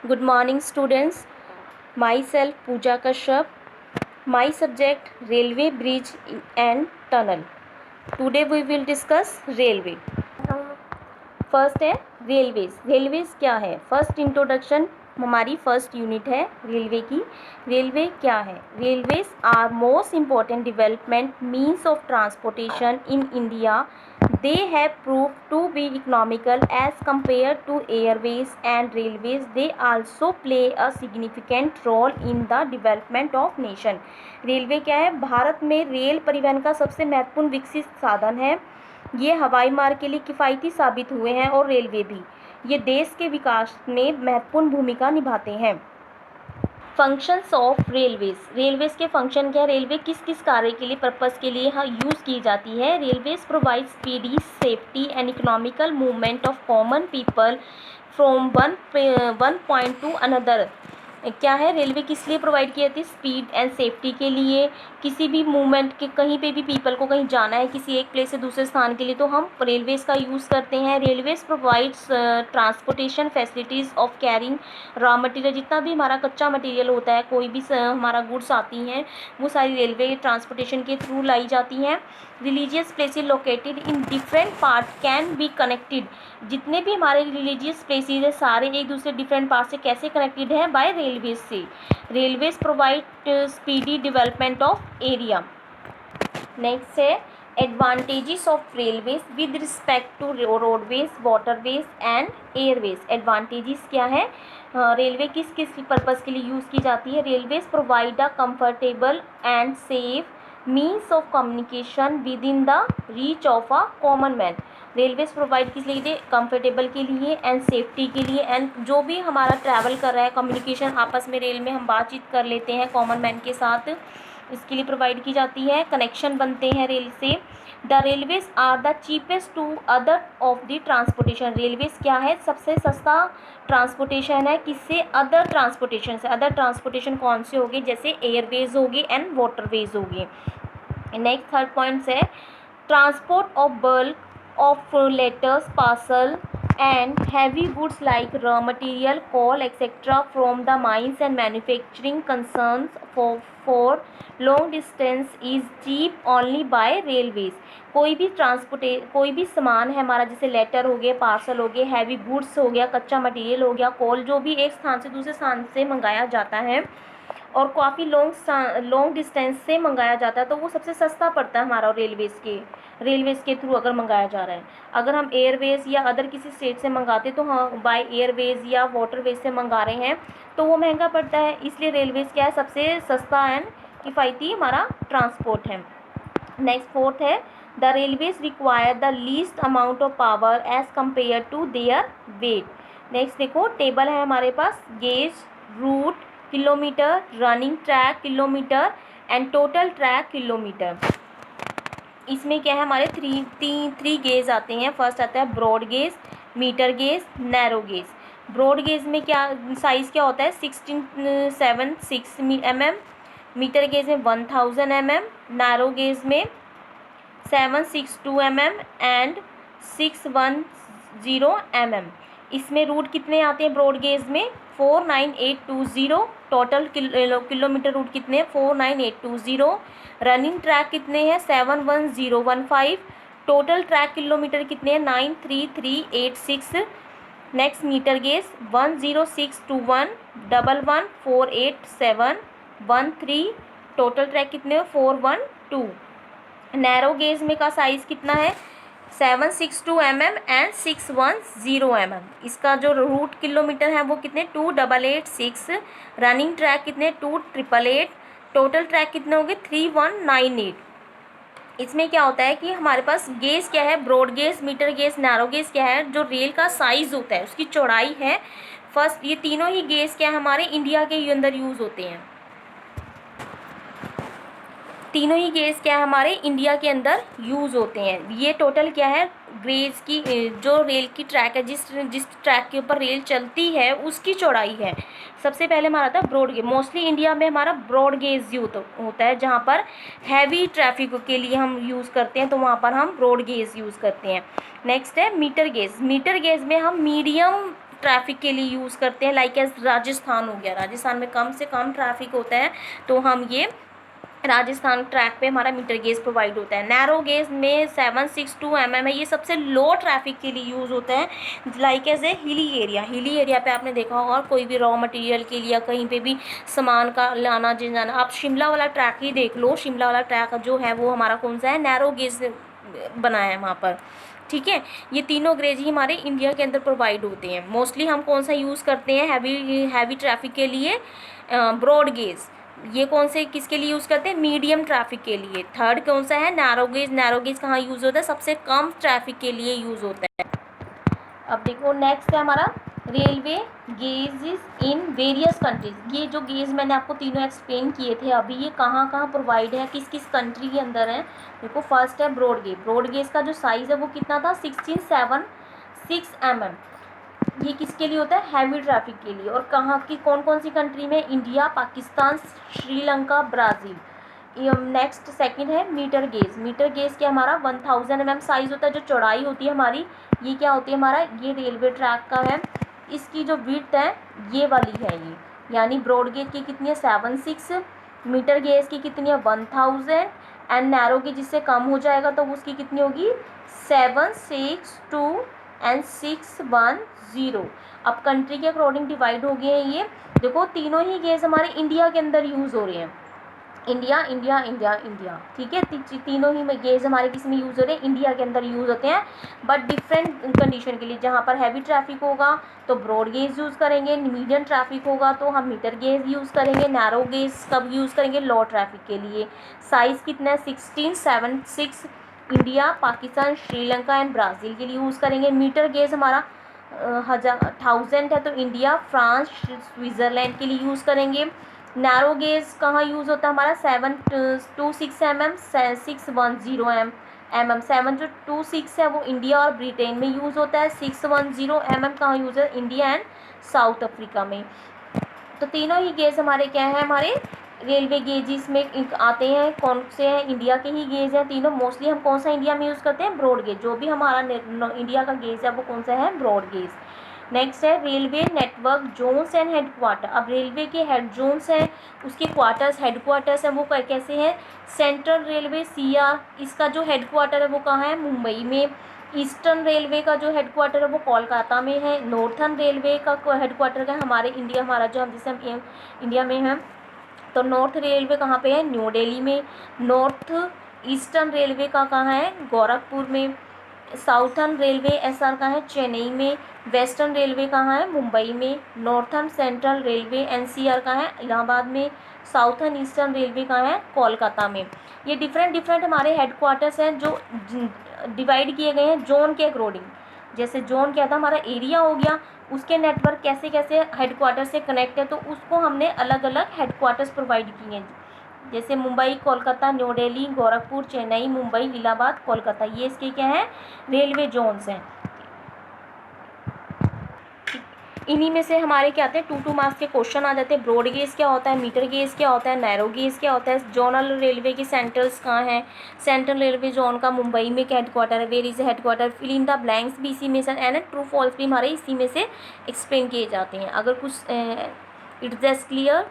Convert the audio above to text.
Good morning, students. Myself Pooja Kashyap. My subject Railway Bridge and Tunnel. Today we will discuss railway. First है railways. Railways क्या है? First introduction हमारी first unit है railway की। Railway क्या है? Railways are most important development means of transportation in India. They have prove to be economical as compare to airways and railways. They also play a significant role in the development of nation. Railway क्या है? भारत में rail परिवहन का सबसे महत्वपूर्ण विकसित साधन है. ये हवाई मार्ग के लिए किफ़ायती साबित हुए हैं और रेलवे भी ये देश के विकास में महत्वपूर्ण भूमिका निभाते हैं. Functions of railways. रेलवेज के फंक्शन क्या है? रेलवे किस किस कार्य के लिए पर्पस के लिए यहाँ यूज़ की जाती है? Railways provide speedy, safety and economical movement of common people from one point two another. क्या है? रेलवे किस लिए प्रोवाइड की जाती है? स्पीड एंड सेफ्टी के लिए. किसी भी मूवमेंट के कहीं पे भी पीपल को कहीं जाना है किसी एक प्लेस से दूसरे स्थान के लिए तो हम रेलवेज का यूज़ करते हैं. Railways provides transportation facilities of carrying raw material. जितना भी हमारा कच्चा मटेरियल होता है, कोई भी हमारा गुड्स आती हैं, वो सारी रेलवे ट्रांसपोर्टेशन के थ्रू लाई जाती हैं. Religious places located in different part can be connected. जितने भी हमारे रिलीजियस प्लेसेस है सारे एक दूसरे डिफरेंट पार्ट से कैसे कनेक्टेड हैं? बाय रेलवेज से. Railways provide speedy development of area. Next है advantages of railways with respect to roadways, waterways and airways. Advantages क्या है? रेलवे किस किस पर्पज़ के लिए यूज़ की जाती है? Railways provide a comfortable and safe means of communication with in the reach of a common man. Railways provide किस लिए? कंफर्टेबल के लिए एंड सेफ्टी के लिए. एंड जो भी हमारा ट्रैवल कर रहा है, कम्युनिकेशन आपस में रेल में हम बातचीत कर लेते हैं कॉमन मैन के साथ, इसके लिए प्रोवाइड की जाती है. कनेक्शन बनते हैं रेल से. The railways are the cheapest to other of the transportation. Railways क्या है? सबसे सस्ता ट्रांसपोर्टेशन है. किससे? अदर ट्रांसपोर्टेशन से. अदर ट्रांसपोर्टेशन कौन से होंगे? जैसे एयरवेज होगी एंड वाटरवेज होगी. नेक्स्ट थर्ड पॉइंट्स है transport of bulk of letters, parcel and heavy goods like raw material, coal, etc. from the mines and manufacturing concerns for long distance is cheap only by railways. कोई भी सामान है हमारा, जैसे letter हो गए, parcel हो गए, हैवी गुड्स हो गया, कच्चा मटेरियल हो गया, कोल, जो भी एक स्थान से दूसरे स्थान से मंगाया जाता है और काफ़ी लॉन्ग डिस्टेंस से मंगाया जाता है तो वो सबसे सस्ता पड़ता है हमारा रेलवेज़ के थ्रू अगर मंगाया जा रहा है. अगर हम एयरवेज़ या अदर किसी स्टेट से मंगाते तो हाँ बाय एयरवेज़ या वाटरवेज़ से मंगा रहे हैं तो वो महंगा पड़ता है. इसलिए रेलवेज़ क्या है? सबसे सस्ता एंड किफ़ायती हमारा ट्रांसपोर्ट है. नेक्स्ट फोर्थ है the railways require the least amount of power as compare to their weight. Next देखो टेबल है हमारे पास. Gauge, route kilometre, running track kilometre and total track kilometre. इसमें क्या है? हमारे थ्री गेज आते हैं. फर्स्ट आता है broad gauge, metre gauge, narrow gauge. Broad gauge में क्या साइज़ क्या होता है? 1676 mm. मीटर गेज में 1000 mm. नैरो गेज में 762 mm एंड 610 mm. इसमें रूट कितने आते हैं ब्रॉड गेज में? 49820. टोटल किलोमीटर रूट कितने हैं? 49820. रनिंग ट्रैक कितने हैं? 71015. टोटल ट्रैक किलोमीटर कितने हैं? 93386. Next metre gauge 10621 114871 total track कितने हैं? 412. नैरो गेज में का साइज़ कितना है? 762 mm एंड 610 mm. इसका जो रूट किलोमीटर है वो कितने? 2886. रनिंग ट्रैक कितने? 2888. टोटल ट्रैक कितने होंगे? 3198. इसमें क्या होता है कि हमारे पास गेज क्या है? Broad gauge, metre gauge, narrow gauge क्या है? जो रेल का साइज़ होता है उसकी चौड़ाई है. फर्स्ट ये तीनों ही गेज क्या है? हमारे इंडिया के अंदर यूज़ होते हैं. तीनों ही गेज क्या है? हमारे इंडिया के अंदर यूज़ होते हैं. ये टोटल क्या है? गेज की जो रेल की ट्रैक है, जिस ट्रैक के ऊपर रेल चलती है उसकी चौड़ाई है. सबसे पहले हमारा था ब्रॉड गेज. मोस्टली इंडिया में हमारा ब्रॉड गेज होता है. जहाँ पर हैवी ट्रैफिक के लिए हम यूज़ करते हैं तो वहाँ पर हम ब्रॉड गेज यूज़ करते हैं. नेक्स्ट है मीटर गेज. मीटर गेज में हम मीडियम ट्रैफिक के लिए यूज़ करते हैं, लाइक एज राजस्थान हो गया, राजस्थान में कम से कम ट्रैफिक होता है तो हम ये राजस्थान ट्रैक पे हमारा मीटर गेज प्रोवाइड होता है। नैरो गेज में 762 mm है, ये सबसे लो ट्रैफिक के लिए यूज़ होता है, like as a hilly area. Hilly area पे आपने देखा होगा कोई भी रॉ मटेरियल के लिए कहीं पे भी सामान का लाना जाना, आप शिमला वाला ट्रैक ही देख लो, शिमला वाला ट्रैक जो है वो हमारा कौन सा है, नैरो गेज बनाया है वहाँ पर, ठीक है। ये तीनों गेज ही हमारे इंडिया के अंदर प्रोवाइड होते हैं। मोस्टली हम कौन सा यूज़ करते हैं हैवी ट्रैफिक के लिए, ब्रॉड गेज। ये कौन से किसके लिए यूज़ करते हैं, मीडियम ट्रैफिक के लिए। थर्ड कौन सा है, नैरो गेज। नैरो गेज कहाँ यूज़ होता है, सबसे कम ट्रैफिक के लिए यूज़ होता है। अब देखो नेक्स्ट है हमारा railway gauges in various countries. ये जो गेज मैंने आपको तीनों एक्सप्लेन किए थे अभी, ये कहाँ कहाँ प्रोवाइड है, किस किस कंट्री के अंदर है। देखो फर्स्ट है ब्रॉड गेज। ब्रॉड गेज का जो साइज़ है वो कितना था, 1676 mm। ये किसके लिए होता है, हैवी ट्रैफिक के लिए। और कहाँ की कौन कौन सी कंट्री में, India, Pakistan, Sri Lanka, Brazil. Next second है मीटर गेज। मीटर गेज क्या हमारा 1000 mm साइज़ होता है। जो चौड़ाई होती है हमारी, ये क्या होती है हमारा, ये रेलवे ट्रैक का है, इसकी जो विड्थ है ये वाली है ये, यानी ब्रॉड गेज की कितनी है 76, मीटर गेज की कितनी है 1000, एंड नैरो गेज जिससे कम हो जाएगा तो उसकी कितनी होगी 762 एंड 610। अब कंट्री के अकॉर्डिंग डिवाइड हो गए हैं ये। देखो तीनों ही गेज हमारे इंडिया के अंदर यूज़ हो रहे हैं, इंडिया इंडिया इंडिया इंडिया, ठीक है। तीनों ही गेज हमारे किस में यूज़ हो रहे हैं, इंडिया के अंदर यूज़ होते हैं, बट डिफरेंट कंडीशन के लिए। जहाँ पर हैवी ट्रैफिक होगा तो ब्रॉड गेज यूज़ करेंगे, मीडियम ट्रैफिक होगा तो हम मीटर गेज यूज़ करेंगे, नैरो गेज कब यूज़ करेंगे, लो ट्रैफिक के लिए। साइज़ कितना है 1676, India, Pakistan, Sri Lanka and Brazil के लिए यूज़ करेंगे। मीटर गेज हमारा 1000 है तो इंडिया, फ्रांस, स्विट्ज़रलैंड के लिए यूज़ करेंगे। नैरो गेज कहाँ यूज़ होता है हमारा 726 mm, 610 mm। 726 है वो इंडिया और ब्रिटेन में यूज़ होता है, 610 mm कहाँ यूज़ है, इंडिया एंड साउथ अफ्रीका में। तो तीनों ही गेज हमारे क्या है, हमारे रेलवे गेजेस में आते हैं। कौन से हैं, इंडिया के ही गेज हैं तीनों। मोस्टली हम कौन सा इंडिया में यूज़ करते हैं, ब्रॉड गेज। जो भी हमारा इंडिया का गेज है वो कौन सा है, ब्रॉड गेज। नेक्स्ट है railway network zones and headquarter. अब रेलवे के हेड जोन्स हैं, उसके क्वार्टर्स, हेडक्वार्टर्स हैं, वो कैसे हैं। सेंट्रल रेलवे CR, इसका जो हेडक्वार्टर है वो कहाँ है, मुंबई में। ईस्टर्न रेलवे का जो हेडक्वार्टर है वो कोलकाता में है। नॉर्थर्न रेलवे का हेडक्वार्टर है हमारे इंडिया, हमारा जो हम जिसे हम इंडिया में है तो नॉर्थ रेलवे कहाँ पे है, न्यू दिल्ली में। नॉर्थ ईस्टर्न रेलवे का कहाँ है, गोरखपुर में। साउथर्न रेलवे SR का है चेन्नई में। वेस्टर्न रेलवे कहाँ है, मुंबई में। नॉर्थर्न सेंट्रल रेलवे NCR का है इलाहाबाद में। साउथर्न ईस्टर्न रेलवे कहाँ है, कोलकाता में। ये डिफरेंट हमारे हेडक्वार्टर्स हैं जो डिवाइड किए गए हैं जोन के अकॉर्डिंग। जैसे जोन क्या था, हमारा एरिया हो गया, उसके नेटवर्क कैसे कैसे हेडक्वार्टर से कनेक्ट है तो उसको हमने अलग अलग हेडक्वार्टर्स प्रोवाइड किए हैं। जैसे मुंबई, कोलकाता, न्यू दिल्ली, गोरखपुर, चेन्नई, मुंबई, इलाहाबाद, कोलकाता, ये इसके क्या हैं, रेलवे जोन्स हैं। इन्हीं में से हमारे क्या आते हैं, 2 मार्क्स के क्वेश्चन आ जाते हैं। ब्रॉड गेज क्या होता है, मीटर गेज क्या होता है, नैरो गेज क्या होता है, जोनल रेलवे के सेंटर्स कहाँ हैं। सेंट्रल रेलवे जोन का मुंबई में क्या हेडक्वार्टर है, where is headquarter, fill in the blanks भी इसी में से, एंड ट्रू फॉल्स भी हमारे इसी में से एक्सप्लेन किए जाते हैं। अगर कुछ इट्स जस्ट क्लियर।